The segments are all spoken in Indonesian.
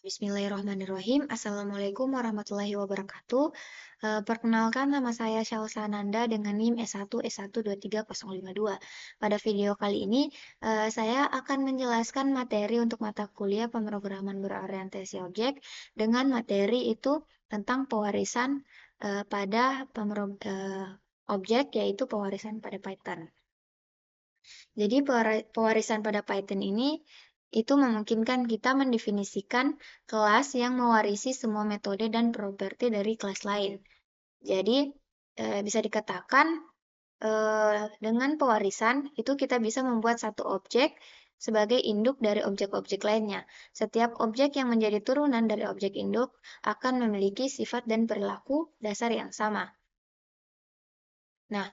Bismillahirrahmanirrahim. Assalamualaikum warahmatullahi wabarakatuh. Perkenalkan, nama saya Syalsa Nanda dengan NIM S1S123052. Pada video kali ini, saya akan menjelaskan materi untuk mata kuliah pemrograman berorientasi objek dengan materi itu tentang pewarisan pada objek, yaitu pewarisan pada Python. Jadi pewarisan pada Python ini itu memungkinkan kita mendefinisikan kelas yang mewarisi semua metode dan properti dari kelas lain. Jadi bisa dikatakan dengan pewarisan itu kita bisa membuat satu objek sebagai induk dari objek-objek lainnya. Setiap objek yang menjadi turunan dari objek induk akan memiliki sifat dan perilaku dasar yang sama. Nah,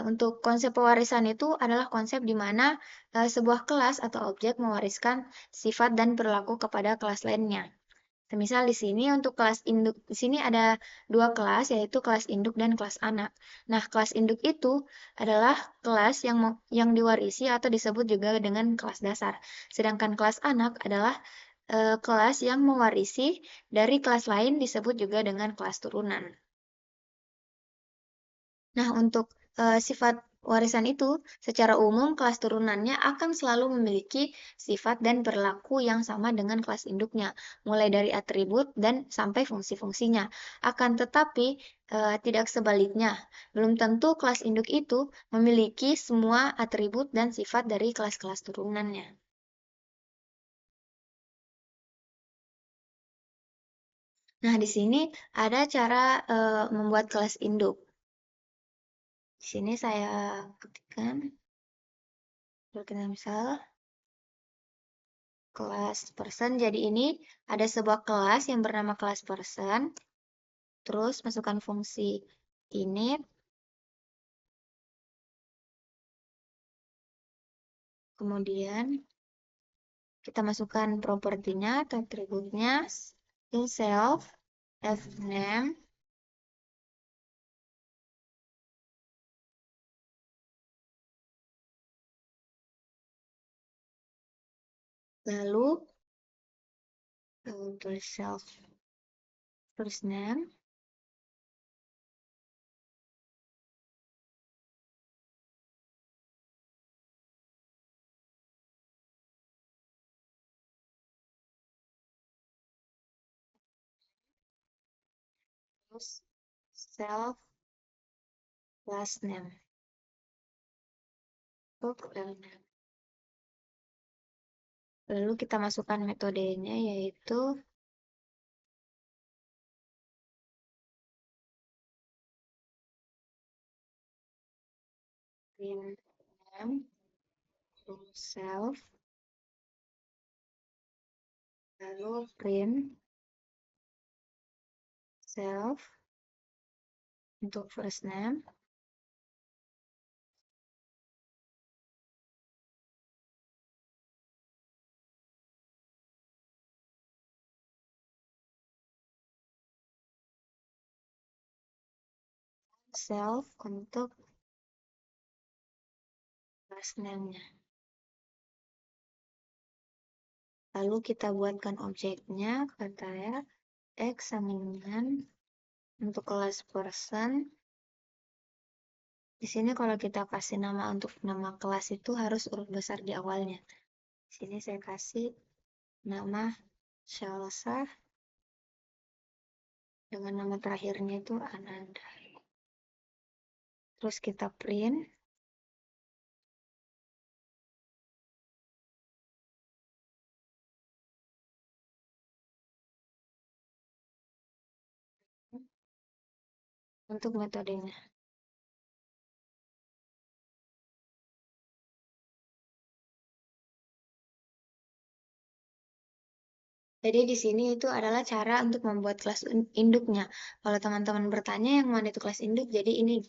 untuk konsep pewarisan itu adalah konsep di mana sebuah kelas atau objek mewariskan sifat dan perilaku kepada kelas lainnya. Semisal di sini untuk kelas induk, di sini ada dua kelas, yaitu kelas induk dan kelas anak. Nah, kelas induk itu adalah kelas yang diwarisi atau disebut juga dengan kelas dasar. Sedangkan kelas anak adalah kelas yang mewarisi dari kelas lain disebut juga dengan kelas turunan. Nah, untuk sifat warisan itu, secara umum kelas turunannya akan selalu memiliki sifat dan perilaku yang sama dengan kelas induknya, mulai dari atribut dan sampai fungsi-fungsinya. Akan tetapi, tidak sebaliknya. Belum tentu kelas induk itu memiliki semua atribut dan sifat dari kelas-kelas turunannya. Nah, di sini ada cara membuat kelas induk. Di sini saya ketikkan, kita misal kelas person. Jadi ini ada sebuah kelas yang bernama kelas person. Terus masukkan fungsi init. Kemudian kita masukkan propertinya atau atributnya. Self, fname, lalu tulis self first name, terus self last name. Lalu kita masukkan metodenya, yaitu print name self, lalu print self untuk first name, self untuk last name-nya. Lalu kita buatkan objeknya, kata ya, X sama dengan untuk kelas person. Di sini kalau kita kasih nama untuk nama kelas itu harus huruf besar di awalnya. Di sini saya kasih nama Shalsa dengan nama terakhirnya itu Ananda. Terus kita print. Untuk metodenya. Jadi di sini itu adalah cara untuk membuat kelas induknya. Kalau teman-teman bertanya yang mana itu kelas induk, jadi ini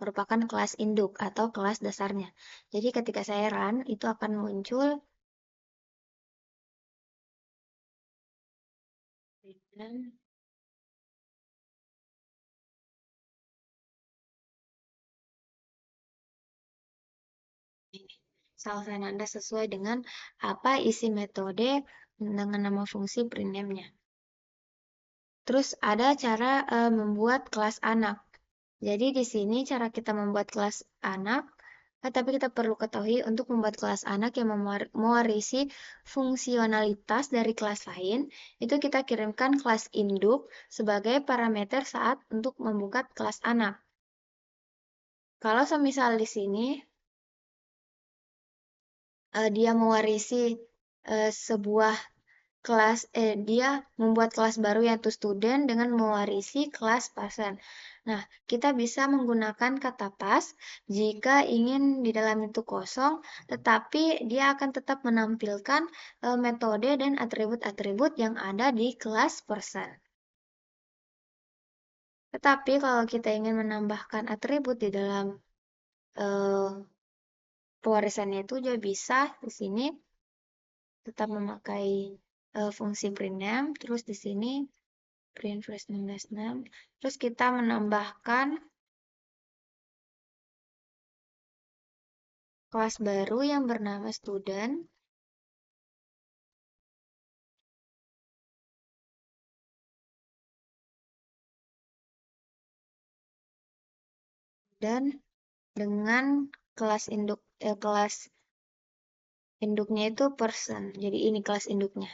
merupakan kelas induk atau kelas dasarnya. Jadi ketika saya run, itu akan muncul Salsa Nanda sesuai dengan apa isi metode dengan nama fungsi printname-nya. Terus ada cara membuat kelas anak. Jadi di sini cara kita membuat kelas anak, tapi kita perlu ketahui untuk membuat kelas anak yang mewarisi fungsionalitas dari kelas lain, itu kita kirimkan kelas induk sebagai parameter saat untuk membuka kelas anak. Kalau semisal di sini dia mewarisi sebuah kelas dia membuat kelas baru yaitu student dengan mewarisi kelas person. Nah, kita bisa menggunakan kata pas jika ingin di dalam itu kosong, tetapi dia akan tetap menampilkan metode dan atribut-atribut yang ada di kelas person. Tetapi kalau kita ingin menambahkan atribut di dalam eh, pewarisannya itu juga bisa di sini tetap memakai fungsi printname, terus di sini print first name last name. Terus kita menambahkan kelas baru yang bernama student. Dan dengan kelas induknya itu person. Jadi ini kelas induknya.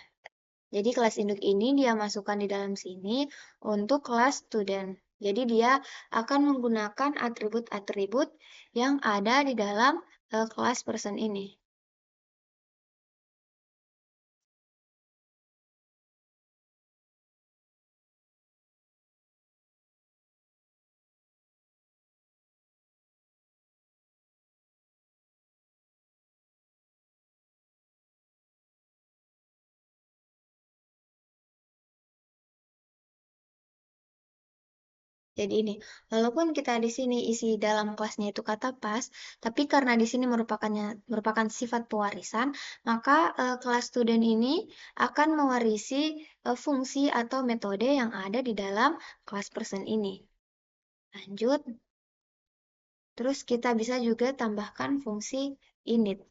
Jadi kelas induk ini dia masukkan di dalam sini untuk kelas student. Jadi dia akan menggunakan atribut-atribut yang ada di dalam kelas person ini. Jadi ini, walaupun kita di sini isi dalam kelasnya itu kata pas, tapi karena di sini merupakan sifat pewarisan, maka kelas student ini akan mewarisi fungsi atau metode yang ada di dalam kelas person ini. Lanjut, terus kita bisa juga tambahkan fungsi init.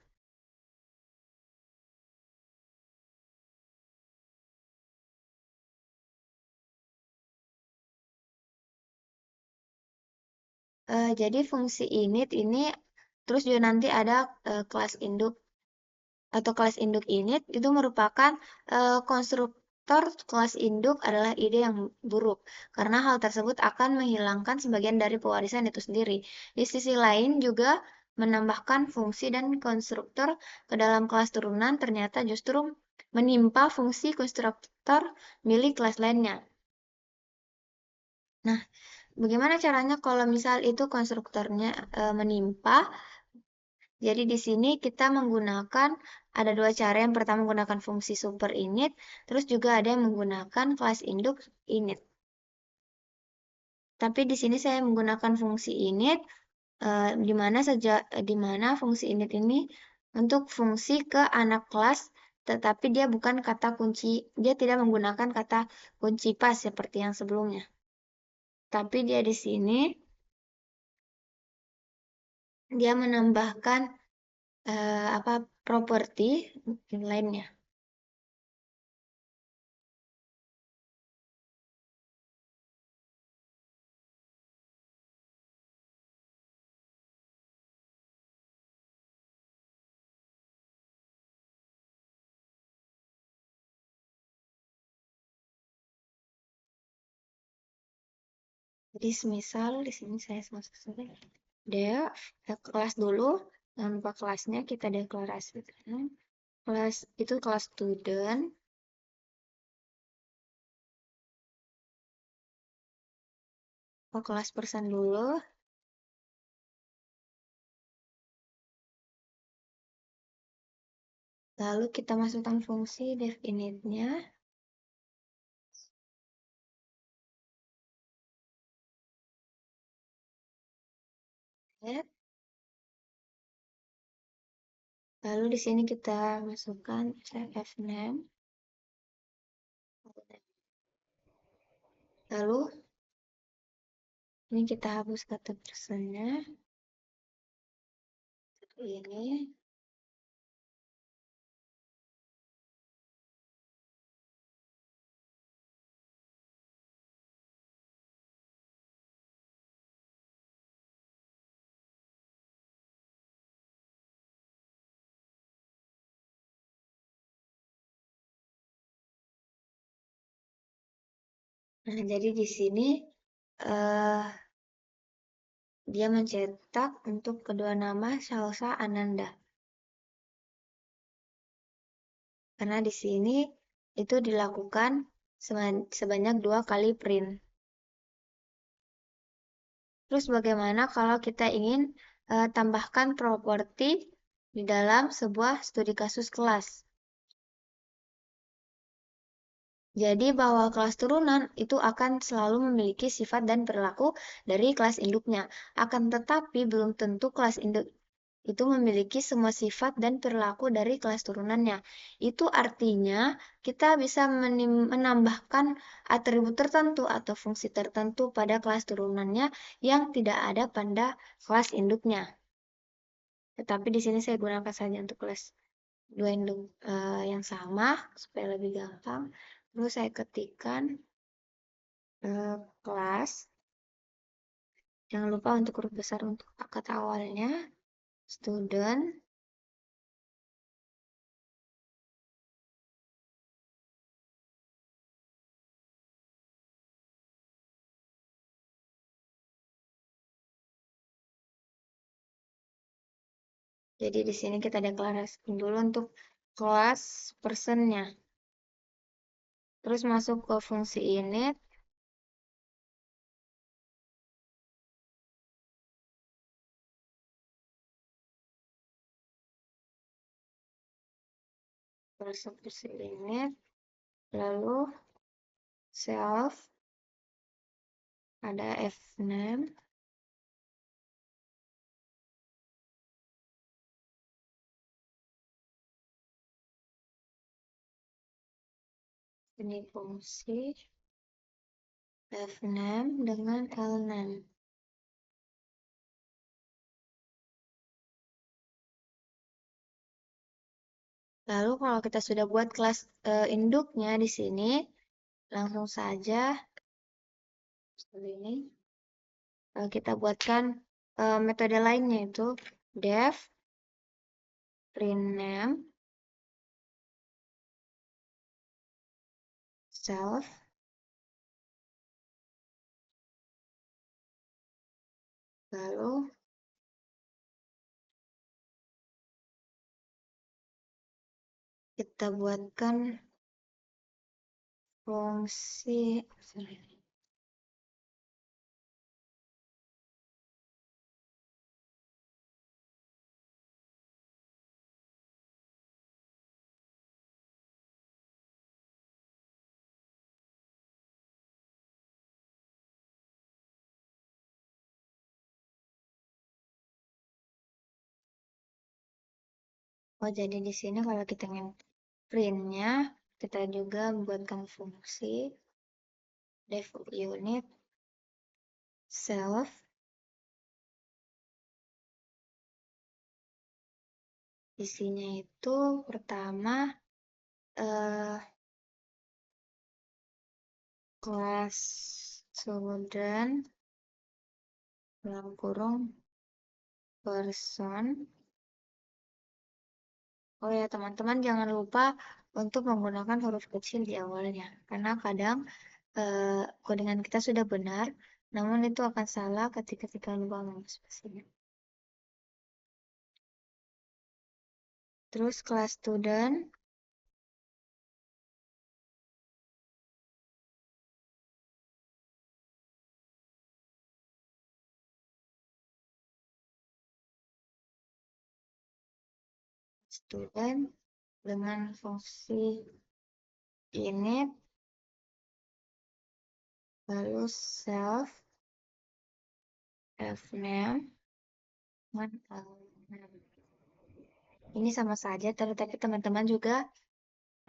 Jadi fungsi init ini terus juga nanti ada kelas induk atau kelas induk init itu merupakan konstruktor kelas induk adalah ide yang buruk karena hal tersebut akan menghilangkan sebagian dari pewarisan itu sendiri. Di sisi lain juga menambahkan fungsi dan konstruktor ke dalam kelas turunan ternyata justru menimpa fungsi konstruktor milik kelas lainnya. Nah, bagaimana caranya kalau misal itu konstruktornya menimpa? Jadi di sini kita menggunakan ada dua cara. Yang pertama menggunakan fungsi super init, terus juga ada yang menggunakan kelas induk init. Tapi di sini saya menggunakan fungsi init, di mana fungsi init ini untuk fungsi ke anak kelas, tetapi dia bukan kata kunci, dia tidak menggunakan kata kunci pas seperti yang sebelumnya. Tapi dia di sini dia menambahkan properti lainnya. Jadi semisal di sini saya masuk dia kelas dulu, jangan lupa kelasnya kita deklarasikan. Kelas itu kelas student, kelas person dulu. Lalu kita masukkan fungsi def init-nya. Lalu di sini kita masukkan cf name. Lalu ini kita hapus kata personnya. Ini Nah, jadi di sini eh, dia mencetak untuk kedua nama Salsa Ananda. Karena di sini itu dilakukan sebanyak 2 kali print. Terus bagaimana kalau kita ingin tambahkan properti di dalam sebuah studi kasus kelas? Jadi bahwa kelas turunan itu akan selalu memiliki sifat dan perilaku dari kelas induknya. Akan tetapi belum tentu kelas induk itu memiliki semua sifat dan perilaku dari kelas turunannya. Itu artinya kita bisa menambahkan atribut tertentu atau fungsi tertentu pada kelas turunannya yang tidak ada pada kelas induknya. Tetapi di sini saya gunakan saja untuk kelas dua induk yang sama supaya lebih gampang. Terus saya ketikkan kelas. Jangan lupa untuk huruf besar untuk kata awalnya. Student. Jadi di sini kita deklarasikan dulu untuk kelas personnya. Terus masuk ke fungsi init. Masuk fungsi init. Lalu self. Ada fname. Ini fungsi fname dengan lname. Lalu kalau kita sudah buat kelas induknya di sini, langsung saja seperti ini. Kita buatkan metode lainnya itu def print name self lalu kita buatkan fungsi jadi di sini kalau kita ingin printnya kita juga buatkan fungsi def unit self isinya itu pertama eh, kelas student dalam kurung person. Oh ya, teman-teman jangan lupa untuk menggunakan huruf kecil di awalnya. Karena kadang codingan kita sudah benar, namun itu akan salah ketika kita lupa spasinya. Terus kelas student, dengan fungsi init, lalu self, fname, dengan lname. Ini sama saja, tetapi teman-teman juga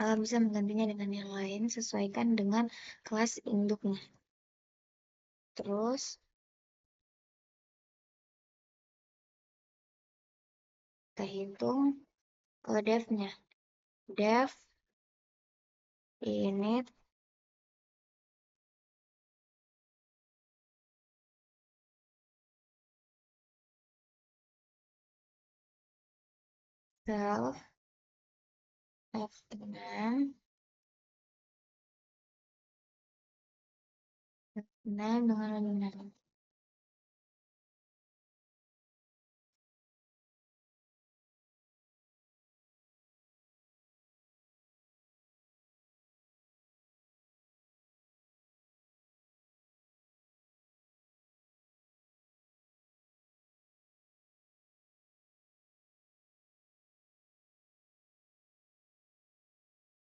bisa menggantinya dengan yang lain, sesuaikan dengan kelas induknya. Terus, kita hitung def-nya. Def init self fname Benar dengan lebih benar.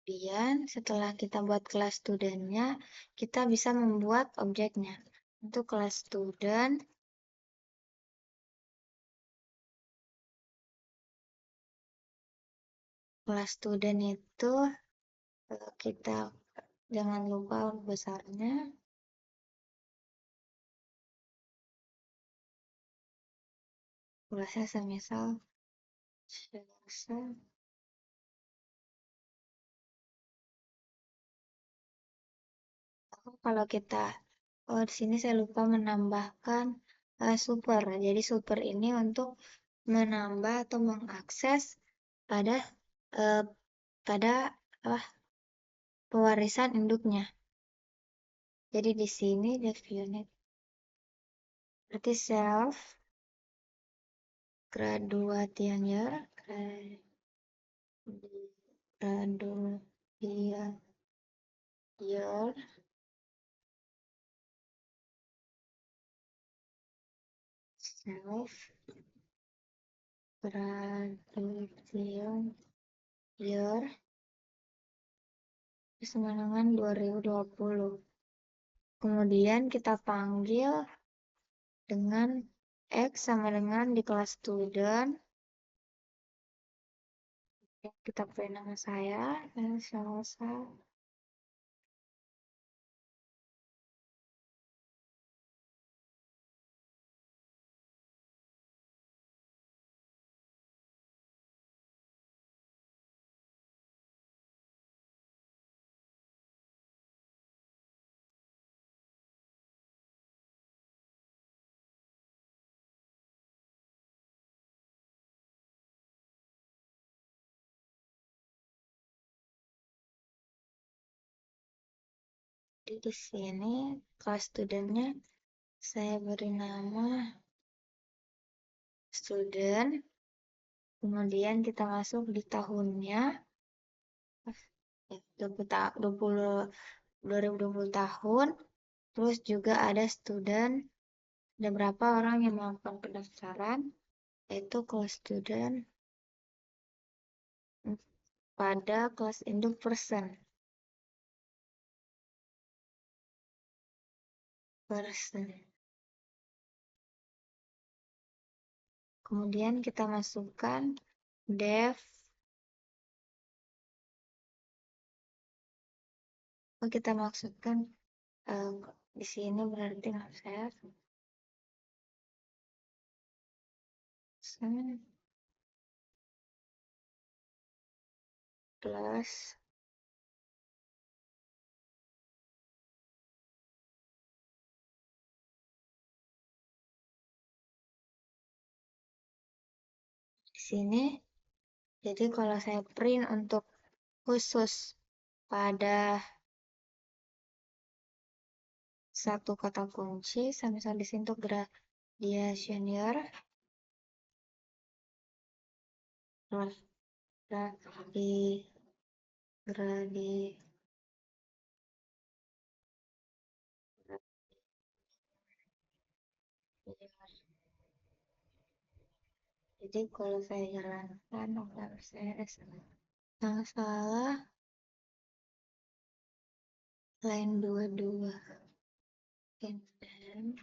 Kemudian setelah kita buat kelas studentnya, kita bisa membuat objeknya. Untuk kelas student itu kita jangan lupa besarnya. Kelasnya semisal kalau kita di sini saya lupa menambahkan super. Jadi super ini untuk menambah atau mengakses pada eh, pada apa, pewarisan induknya. Jadi di sini dev unit berarti self graduation year, graduation year, self graduation year sama dengan 2020. Kemudian kita panggil dengan X sama dengan di kelas student. Kita beri nama saya dan Salsa. Jadi di sini kelas studentnya saya beri nama student. Kemudian kita masuk di tahunnya. 2020 tahun. Terus juga ada student. Ada berapa orang yang melakukan pendaftaran. Yaitu kelas student pada kelas induk person. Kemudian kita masukkan dev. Kita maksudkan di sini berarti saya plus di sini. Jadi kalau saya print untuk khusus pada satu kata kunci, saya misal di sini untuk gradation year, gradi jadi kalau saya jalankan saya yang salah line 22 and then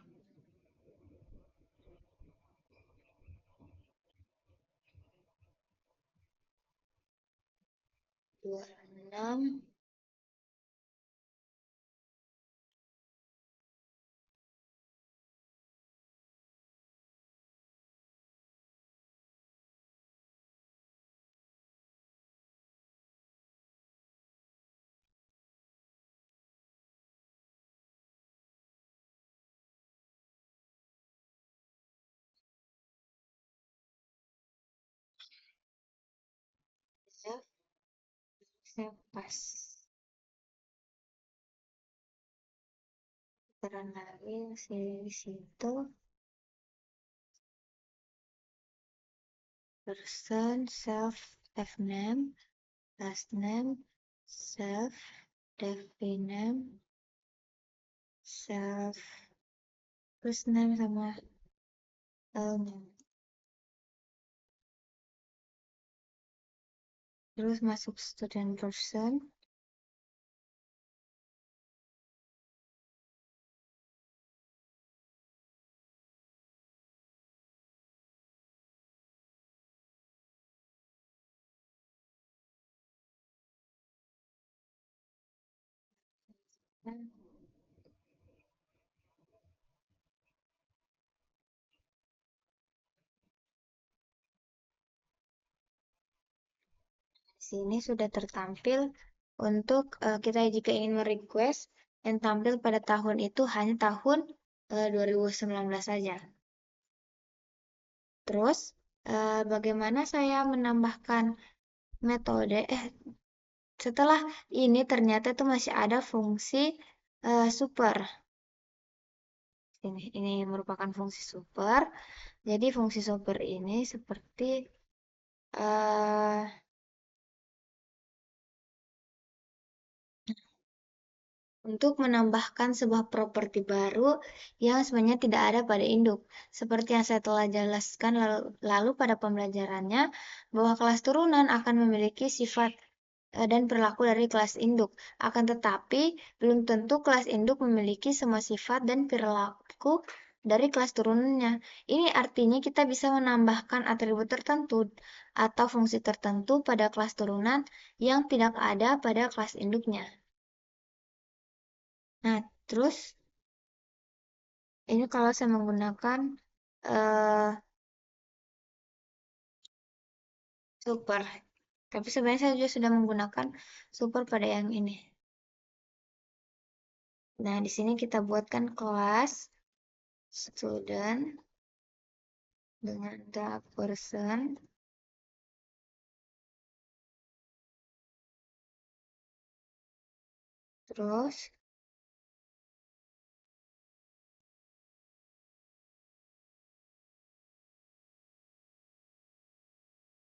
26 saya pas. Kenalin di situ person, self, have name, last name, self, def name, self, first name sama name. Terus masuk student person. Di sini sudah tertampil untuk kita jika ingin merequest yang tampil pada tahun itu hanya tahun 2019 saja. Terus bagaimana saya menambahkan metode setelah ini ternyata itu masih ada fungsi super. Ini merupakan fungsi super. Jadi fungsi super ini seperti untuk menambahkan sebuah properti baru yang sebenarnya tidak ada pada induk. Seperti yang saya telah jelaskan lalu pada pembelajarannya, bahwa kelas turunan akan memiliki sifat dan perilaku dari kelas induk. Akan tetapi, belum tentu kelas induk memiliki semua sifat dan perilaku dari kelas turunannya. Ini artinya kita bisa menambahkan atribut tertentu atau fungsi tertentu pada kelas turunan yang tidak ada pada kelas induknya. Nah, terus ini kalau saya menggunakan uh, super. Tapi sebenarnya saya juga sudah menggunakan super pada yang ini. Nah, di sini kita buatkan kelas student dengan the person. Terus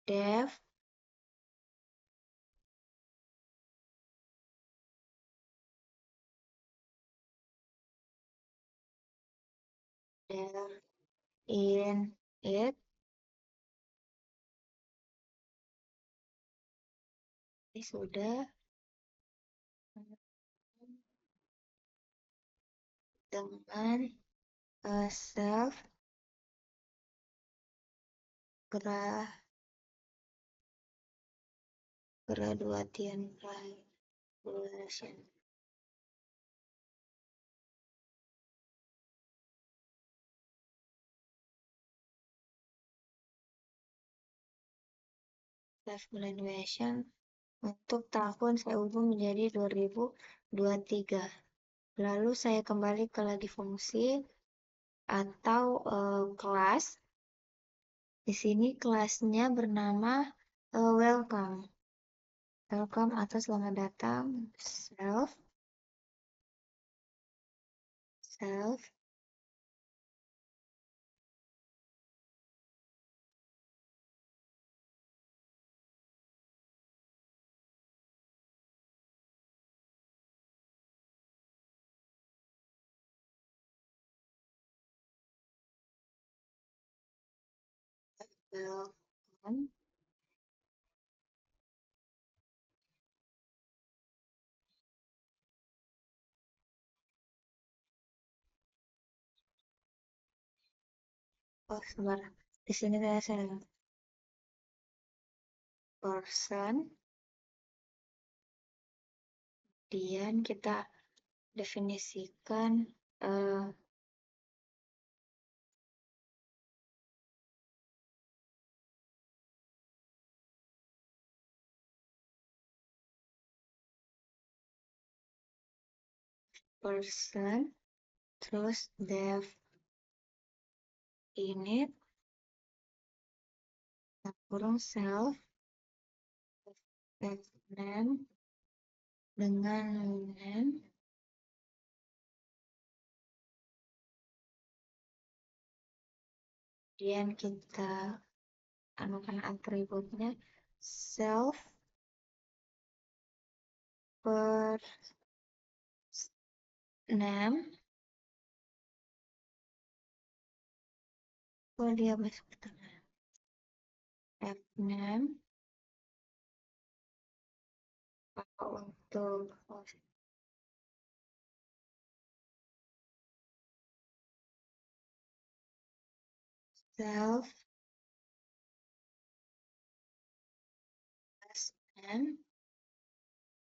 def def in it ini sudah dengan self graduation graduation. Self graduation untuk tahun saya ubah menjadi 2023. Lalu saya kembali ke lagi fungsi atau kelas. Di sini kelasnya bernama welcome. Welcome atau selamat datang. Self. Welcome. Oh, sebentar. Di sini saya person. Kemudian kita definisikan person, terus def init, kurung self, def name, dengan name, Kemudian kita anukan atributnya self per name. Oh, dia masuk ke tengah. F name untuk self plus name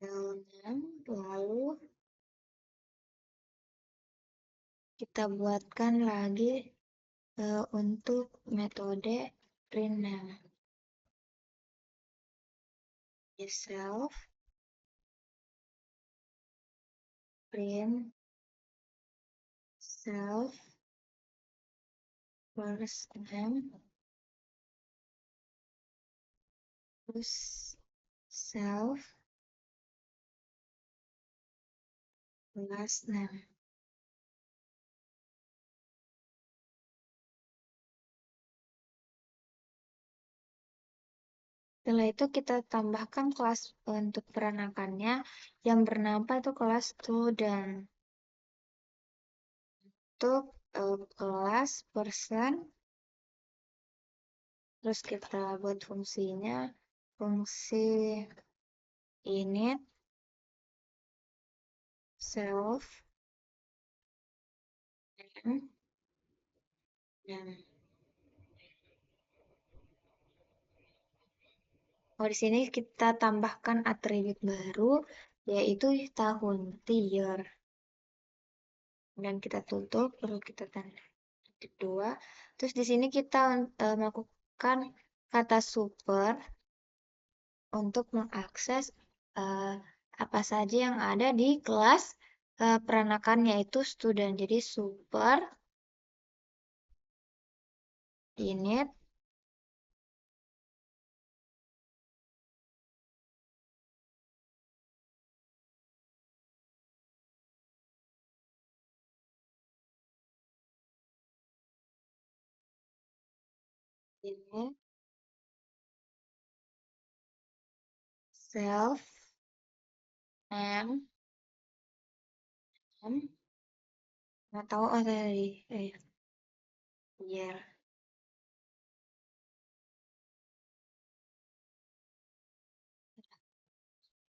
name, lalu kita buatkan lagi untuk metode print name. Self print self first name plus self last name. Setelah itu kita tambahkan kelas untuk peranakannya yang bernama itu kelas student. Untuk kelas person, terus kita buat fungsinya, fungsi init self name dan di sini kita tambahkan atribut baru yaitu tahun year. Dan kita tutup, perlu kita tanda titik 2. Terus di sini kita melakukan kata super untuk mengakses apa saja yang ada di kelas peranakan yaitu student. Jadi super init init self name nggak tahu tadi year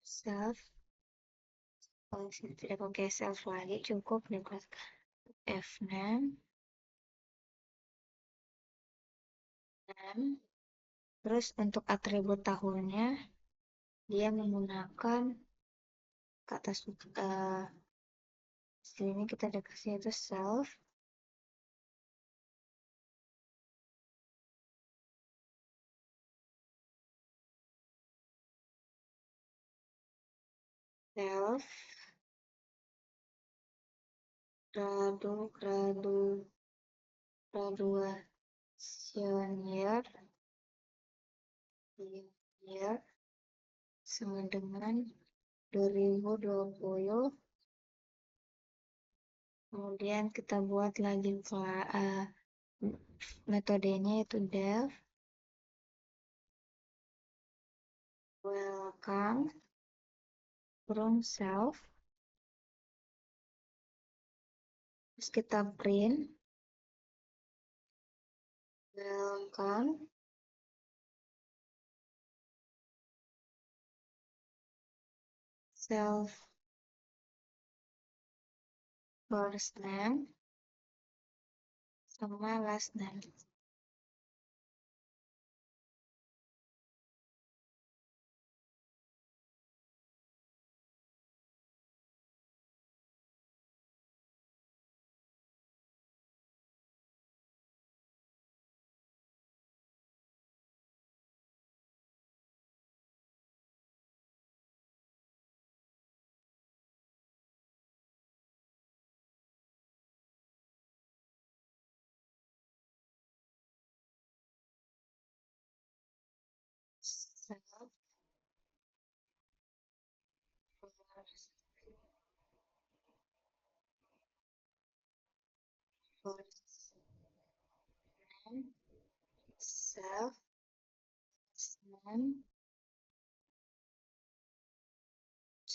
self. Tidak pakai self lagi, cukup di kelas f name. Terus untuk atribut tahunnya dia menggunakan kata sini kita ada kasih itu self self graduation year sama dengan 2020. Kemudian kita buat lagi metodenya itu def welcome from self. Terus kita print welcome self first name sama last name.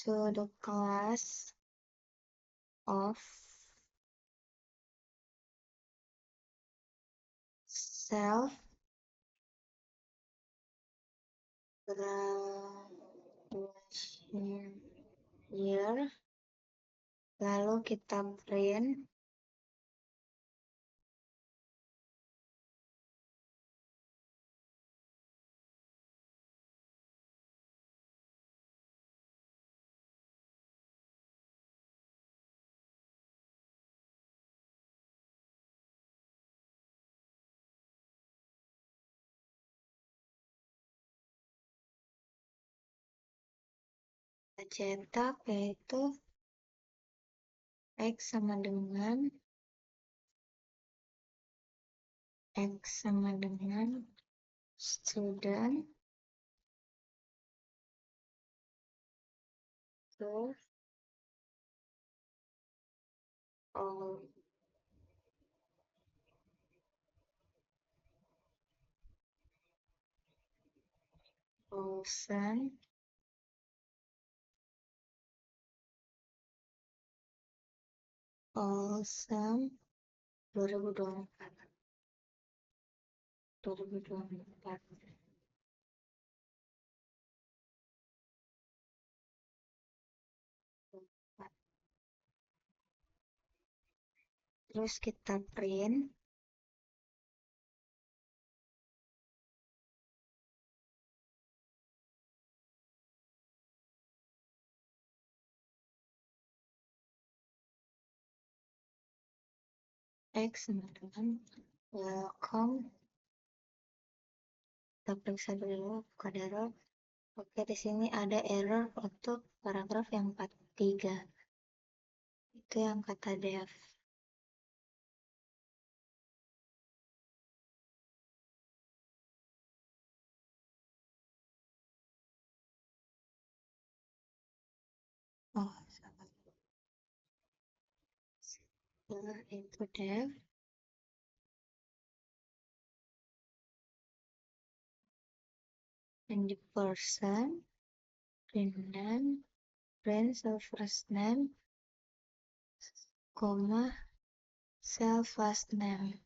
to the class of self graduation year, lalu kita print cetak, yaitu X sama dengan student to all Olsen 2024 2024. Terus kita print X sama dengan welcome. Kita periksa dulu error. Oke, di sini ada error untuk paragraf yang 43. Itu yang kata Dev. Oh, salah. Setelah itu Dev. And the person, print name, print self first name, comma, self last name.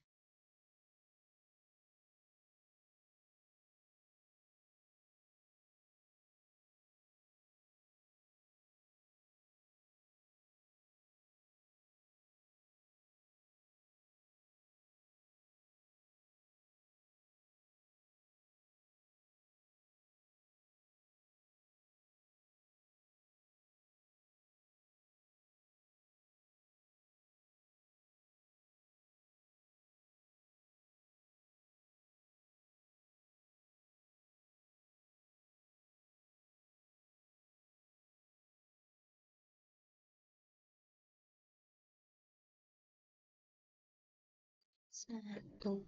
Satu.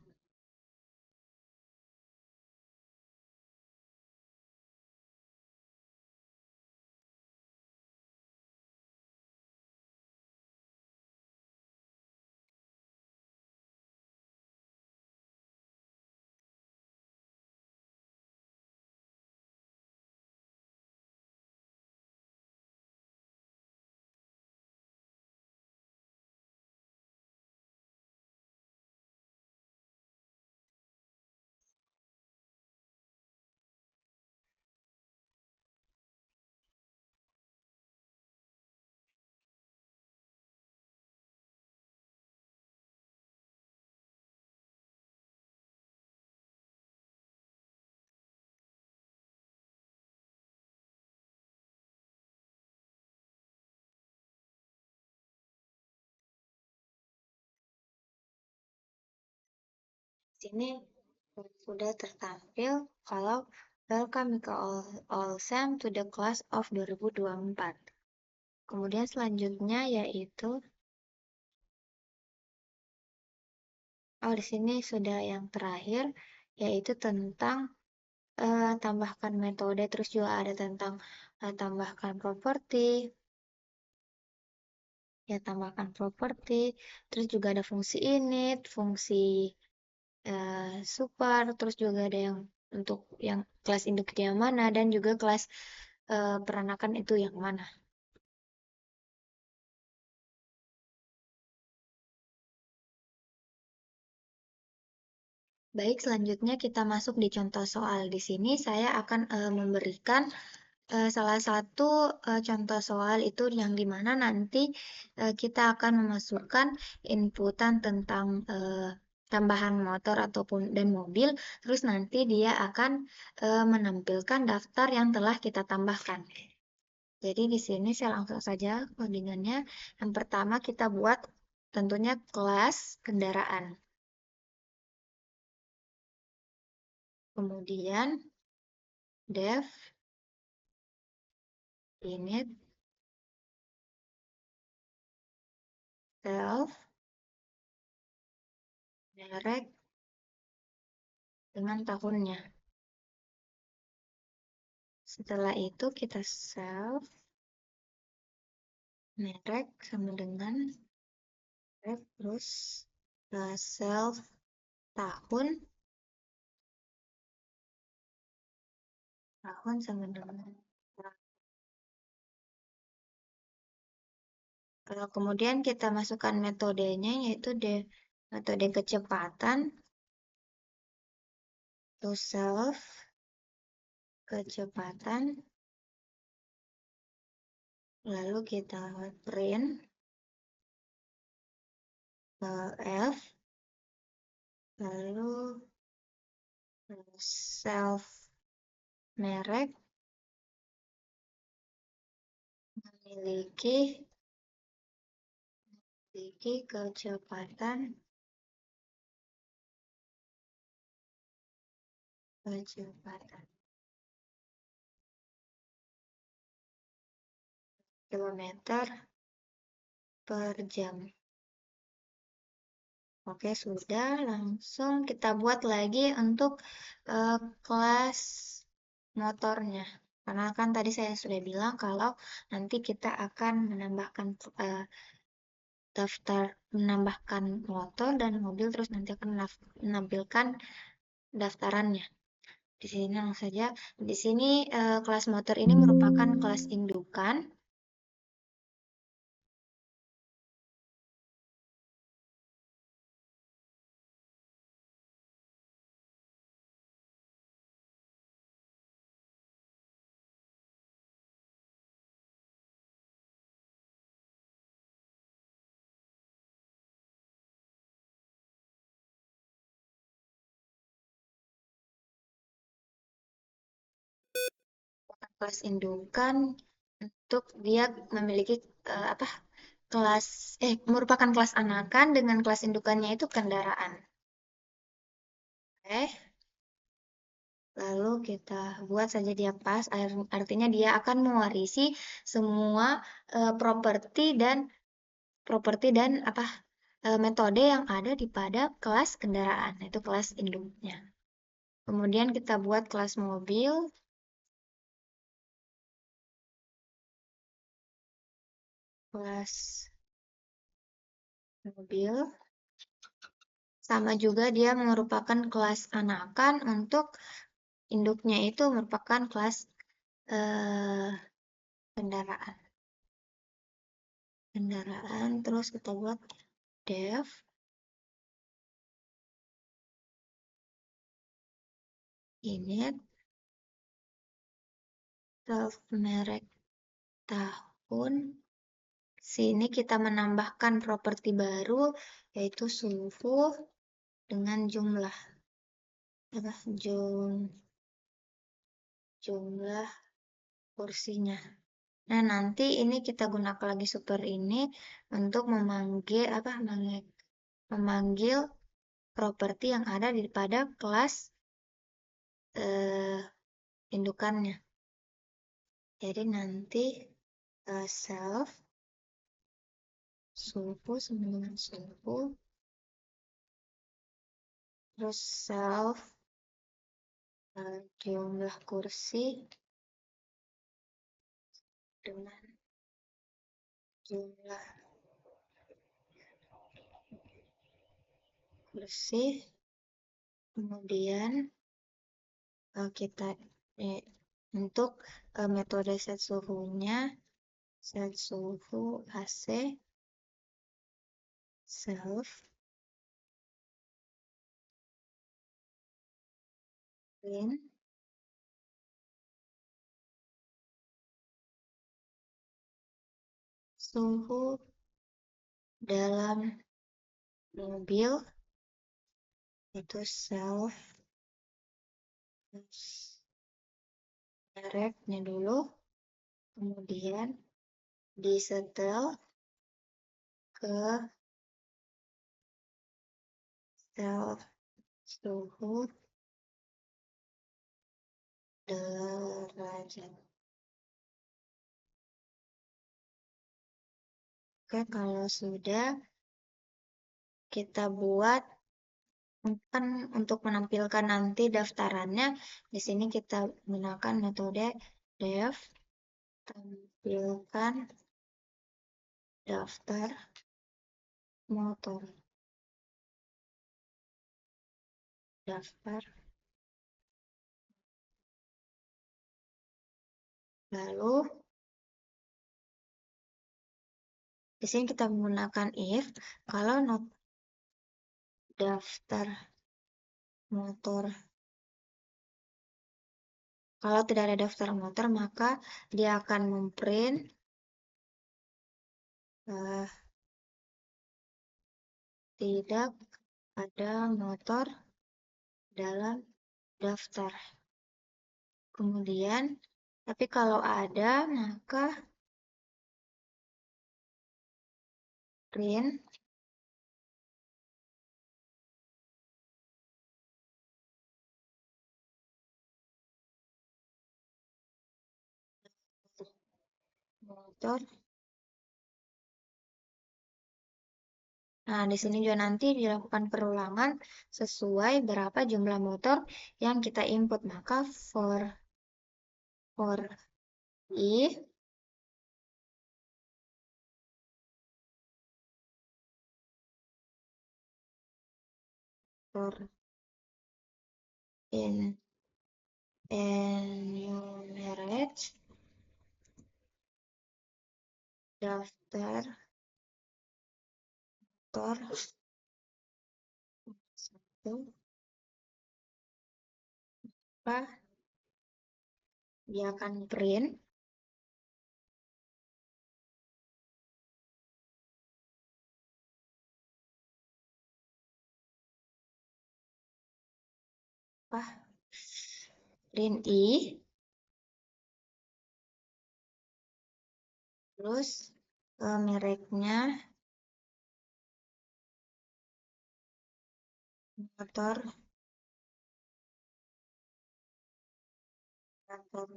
Sini sudah tertampil kalau welcome ke all Sam to the class of 2024. Kemudian selanjutnya yaitu di sini sudah yang terakhir yaitu tentang tambahkan metode, terus juga ada tentang tambahkan properti. Ya, tambahkan properti, terus juga ada fungsi init, fungsi super, terus juga ada yang untuk yang kelas induknya yang mana dan juga kelas peranakan itu yang mana. Baik, selanjutnya kita masuk di contoh soal. Di sini saya akan memberikan salah satu contoh soal itu yang dimana nanti kita akan memasukkan inputan tentang tambahan motor ataupun dan mobil, terus nanti dia akan menampilkan daftar yang telah kita tambahkan. Jadi di sini saya langsung saja codingannya. Yang pertama kita buat tentunya kelas kendaraan. Kemudian def init self merek dengan tahunnya. Setelah itu kita self merek sama dengan merek terus self tahun tahun sama dengan kalau kemudian kita masukkan metodenya yaitu metode kecepatan to self kecepatan lalu kita print F lalu self merek memiliki kecepatan kilometer per jam. Oke, sudah. Langsung kita buat lagi untuk kelas motornya. Karena kan tadi saya sudah bilang kalau nanti kita akan menambahkan daftar menambahkan motor dan mobil terus nanti akan menampilkan daftarannya. Di sini langsung saja. Di sini kelas motor ini merupakan kelas indukan. Kelas indukan untuk dia memiliki apa kelas merupakan kelas anakan dengan kelas indukannya itu kendaraan. Oke. Lalu kita buat saja dia pas, artinya dia akan mewarisi semua properti dan apa metode yang ada di pada kelas kendaraan, itu kelas induknya. Kemudian kita buat kelas mobil. Kelas mobil. Sama juga dia merupakan kelas anakan untuk induknya itu merupakan kelas eh, kendaraan. Terus kita buat def init self merek tahun. Sini kita menambahkan properti baru yaitu suhu dengan jumlah jumlah kursinya. Nah, nanti ini kita gunakan lagi super ini untuk memanggil properti yang ada di pada kelas indukannya. Jadi nanti self suhu sama dengan suhu terus self jumlah kursi dengan jumlah kursi kemudian kita untuk metode set suhunya, set suhu AC self print suhu dalam mobil itu self mereknya dulu, kemudian disetel ke self suhu derajat. Oke, kalau sudah kita buat kan untuk menampilkan nanti daftarannya, di sini kita gunakan metode def tampilkan daftar motor. Daftar. Lalu di sini kita menggunakan if kalau not daftar motor. Kalau tidak ada daftar motor, maka dia akan memprint tidak ada motor dalam daftar. Kemudian, tapi kalau ada, maka print motor. Nah, di sini juga nanti dilakukan perulangan sesuai berapa jumlah motor yang kita input. Maka for i for in enumerate daftar motor satu apa dia akan print apa print i terus mereknya motor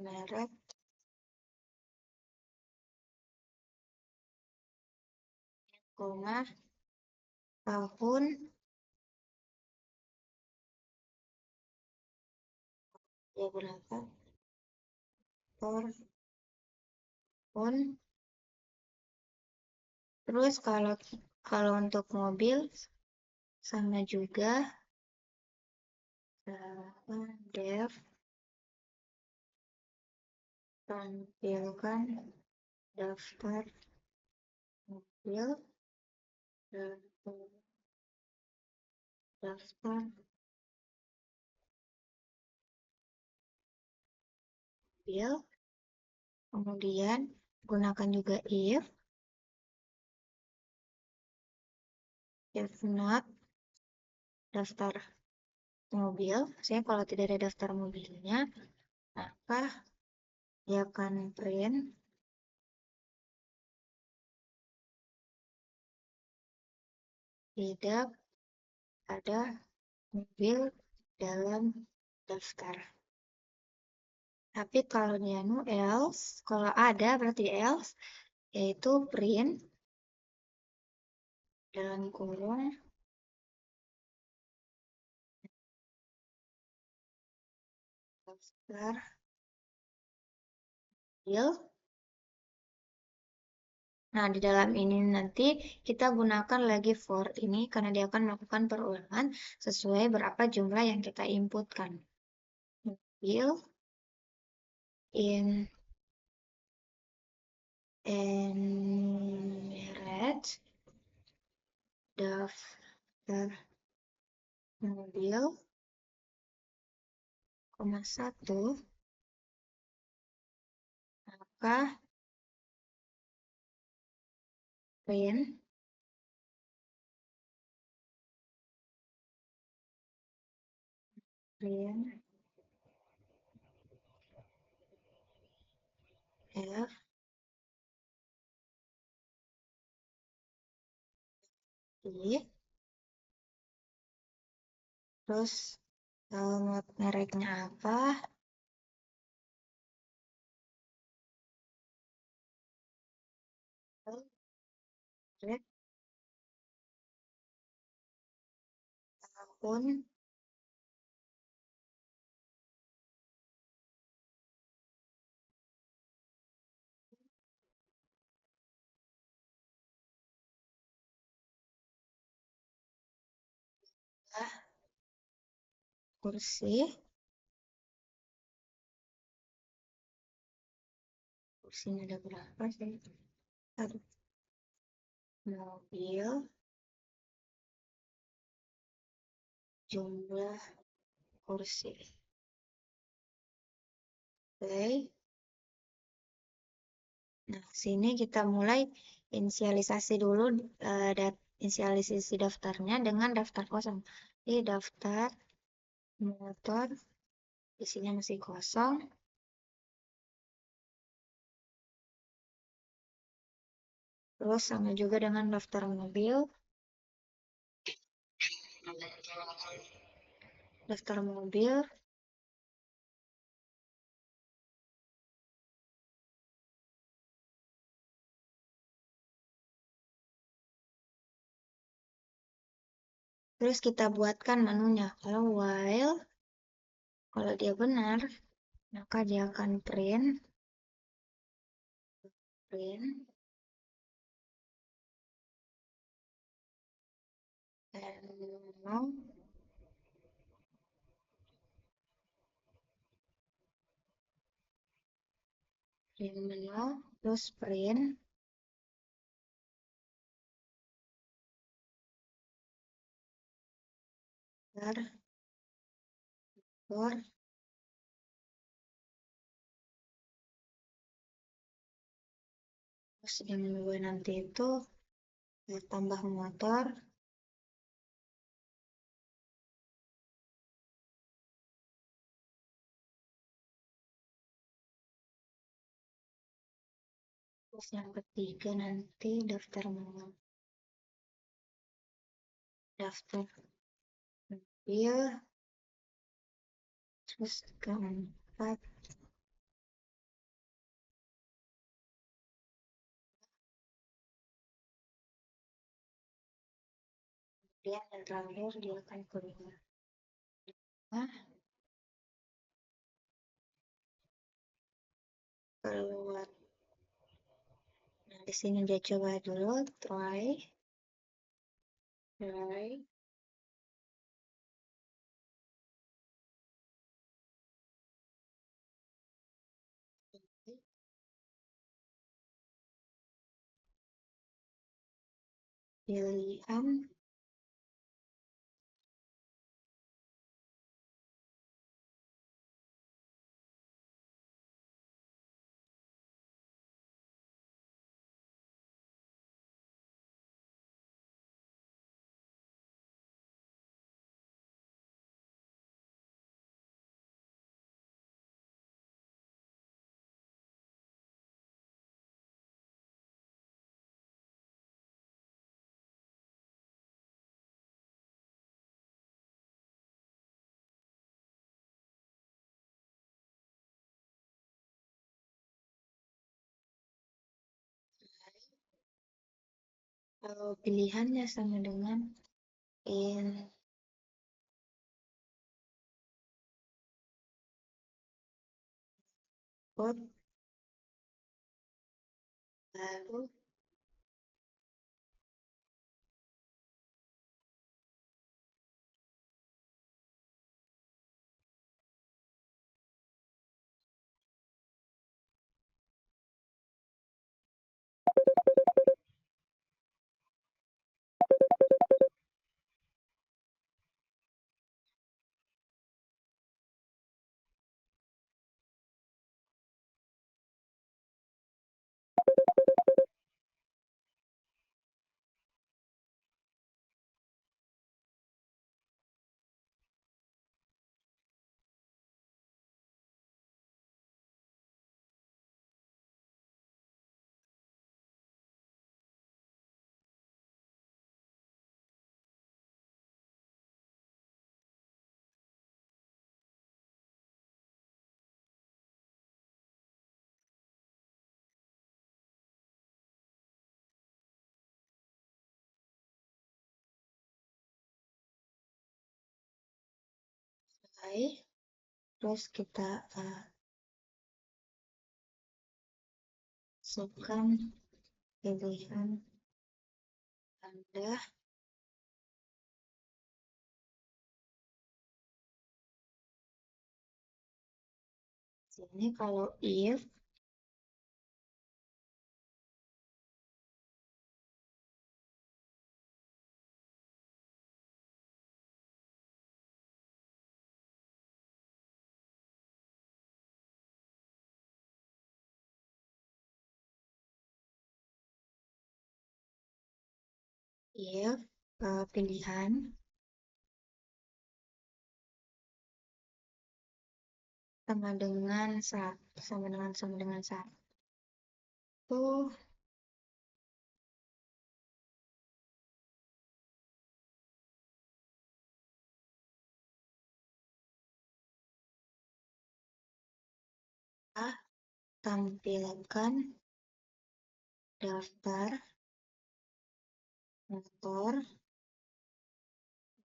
merek koma tahun ya berapa motor pun terus kalau untuk mobil sama juga def tampilkan daftar mobil daftar mobil kemudian gunakan juga if not daftar mobil saya kalau tidak ada daftar mobilnya maka dia akan print tidak ada mobil dalam daftar. Tapi kalau dia no else, kalau ada berarti else, yaitu print dalam kurung daftar mobil. Nah, di dalam ini nanti kita gunakan lagi for ini karena dia akan melakukan perulangan sesuai berapa jumlah yang kita inputkan. mobil, in enumerate daftar mobil, koma satu, maka print print f i, terus mereknya apa, merek, akun, kursi, kursinya ada berapa sih? Satu, mobil, jumlah kursi. Oke. Nah, sini kita mulai inisialisasi dulu inisialisasi daftarnya dengan daftar kosong. Jadi daftar motor isinya masih kosong. Terus sama juga dengan daftar mobil. Daftar mobil. Terus kita buatkan menunya. Kalau dia benar, maka dia akan print, and print menu, terus print for terus yang gue nanti itu tambah motor, terus yang ketiga nanti daftar mobil, terus keempat kemudian yang terakhir dia akan keluar. Nah, keluar. Nah, di sini dia coba dulu try. Pilihan kalau pilihannya sama dengan input baru terus kita masukkan pilihan Anda. Sini kalau if pilihan sama dengan satu tampilkan daftar motor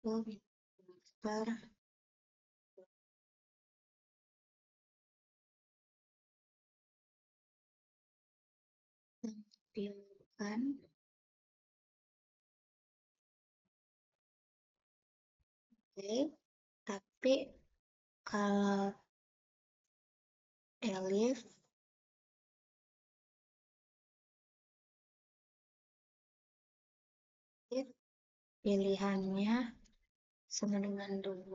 daftar tampilkan tapi kalau elif pilihannya sama dengan 2,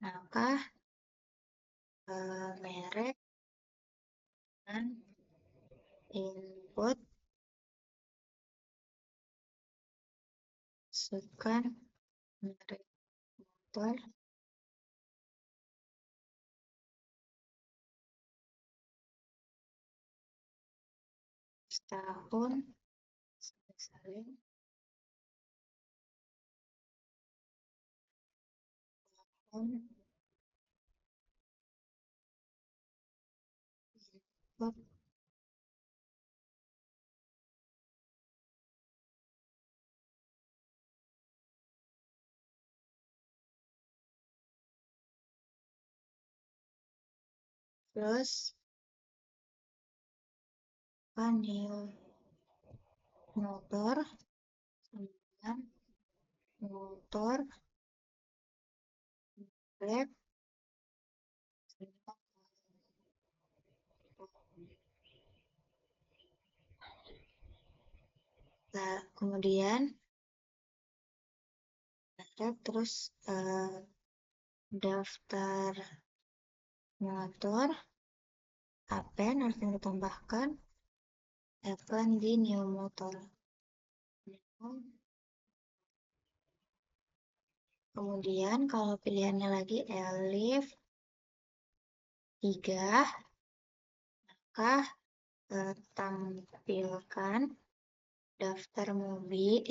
maka merek dan input masukkan merek motor tahun salin input plus panel motor dengan motor brake. Nah, kemudian terus daftar motor apa yang harus ditambahkan akan di new motor. Kemudian kalau pilihannya lagi elif 3, maka tampilkan daftar mobil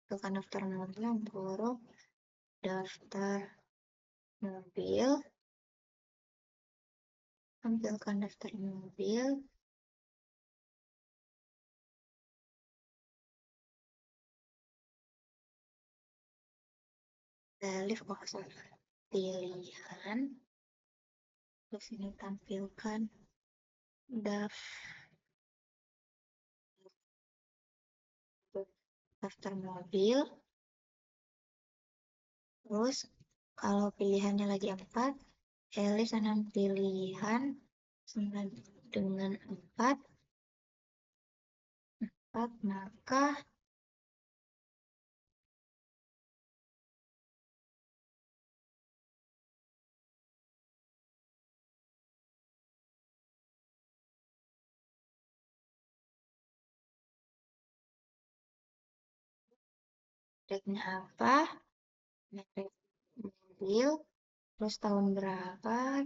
bukan daftar mobil, buruk daftar mobil, tampilkan daftar mobil elif pilihan, terus ini tampilkan daftar mobil, terus kalau pilihannya lagi 4, elif sana pilihan sama dengan 4, maka mereknya apa, merek mobil, terus tahun berapa,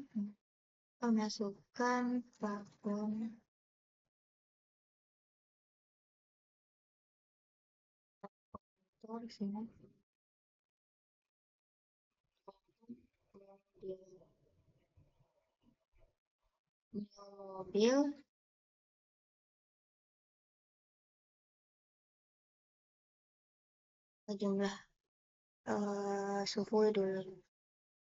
masukkan platform motor sini mobil jumlah suhu dulu.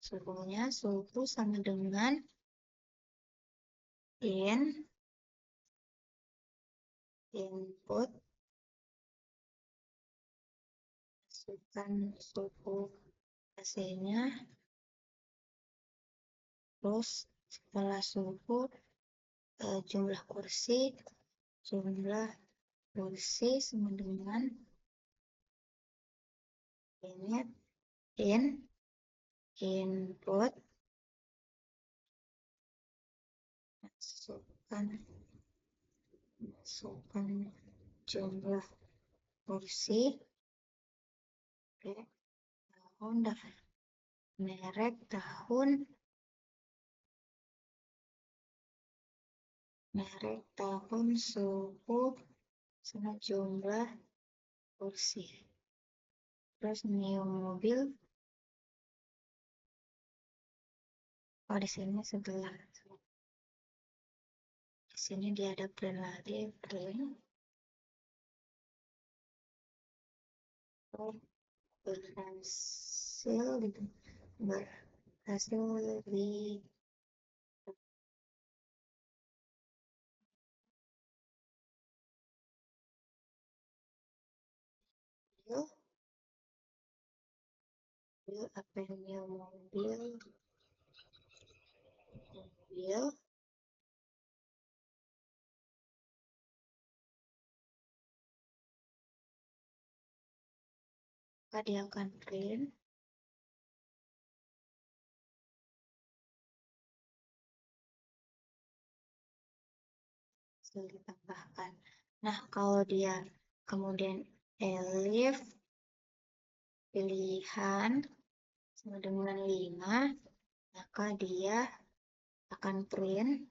Suhu sama dengan input, masukkan suhu AC-nya, terus setelah suhu jumlah kursi sama dengan input, masukkan jumlah kursi, merek tahun, suhu sama jumlah kursi. Terus new mobil, di sini sebelah, di sini dia ada print lagi, berhasil di apa ini mobil maka dia akan print ditambahkan. Nah, kalau dia kemudian elif pilihan sama dengan 5, maka dia akan print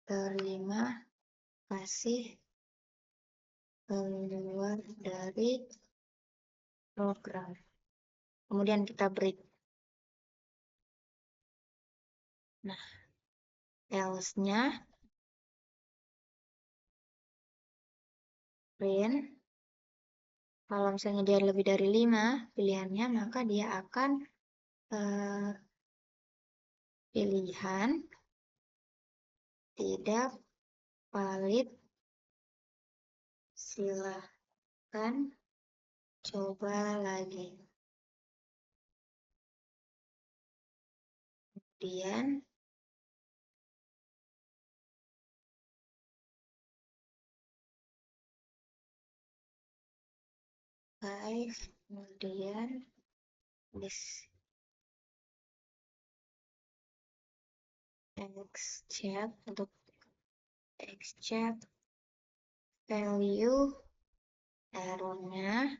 terima kasih keluar dari program. Kemudian kita break. Nah, else-nya print. Kalau misalnya dia lebih dari 5 pilihannya, maka dia akan pilihan tidak valid, silahkan coba lagi. Kemudian kemudian extract untuk extract value errornya,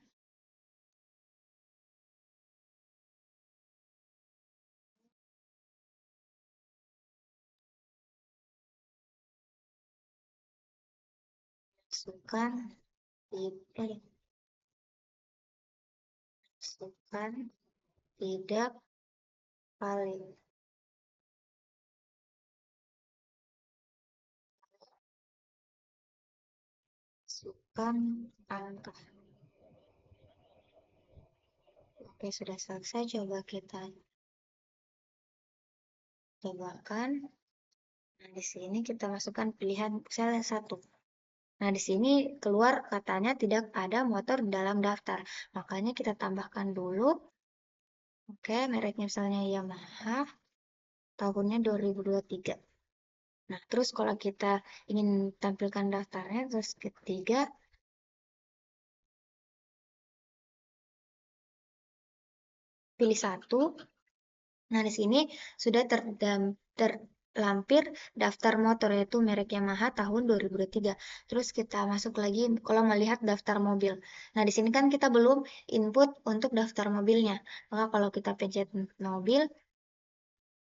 masukkan tidak valid. Masukkan angka. Oke, sudah selesai. Coba kita cobakan. Nah, di sini kita masukkan pilihan sel 1. Nah, di sini keluar katanya tidak ada motor dalam daftar. Makanya kita tambahkan dulu. Oke, mereknya misalnya Yamaha, tahunnya 2023. Nah, terus kalau kita ingin tampilkan daftarnya, terus ketiga, pilih 1. Nah, di sini sudah terlampir daftar motor, yaitu merek Yamaha tahun 2023. Terus kita masuk lagi kalau melihat daftar mobil. Nah, di sini kan kita belum input untuk daftar mobilnya. Maka kalau kita pencet mobil,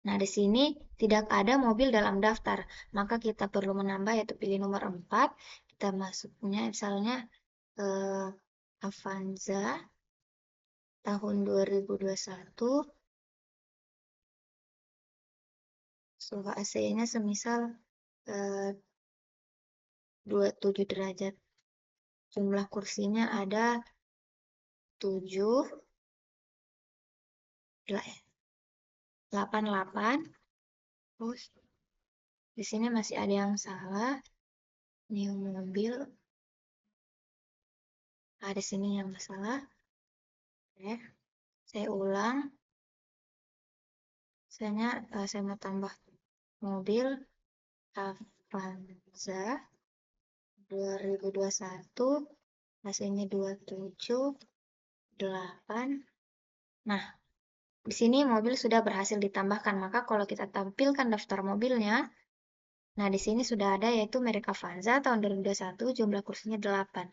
nah di sini tidak ada mobil dalam daftar. Maka kita perlu menambah, yaitu pilih nomor 4. Kita masuknya misalnya Avanza tahun 2021. Suhu AC-nya semisal 27 derajat. Jumlah kursinya ada 7, 88. Terus di sini masih ada yang salah. New mobil. Di sini yang salah. Oke, saya ulang. Saya mau tambah mobil Avanza 2021. Hasilnya 278. Nah, di sini mobil sudah berhasil ditambahkan. Maka kalau kita tampilkan daftar mobilnya, nah di sini sudah ada yaitu merek Avanza tahun 2021, jumlah kursinya 8.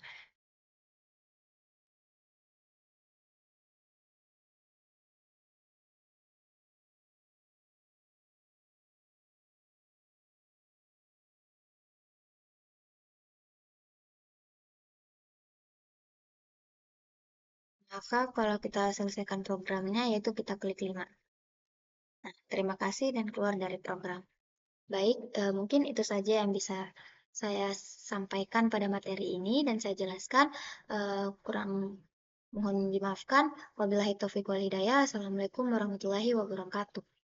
Maka kalau kita selesaikan programnya, yaitu kita klik 5. Nah, terima kasih dan keluar dari program. Baik, mungkin itu saja yang bisa saya sampaikan pada materi ini dan saya jelaskan. Kurang mohon dimaafkan. Wabillahi taufiq wal hidayah. Assalamualaikum warahmatullahi wabarakatuh.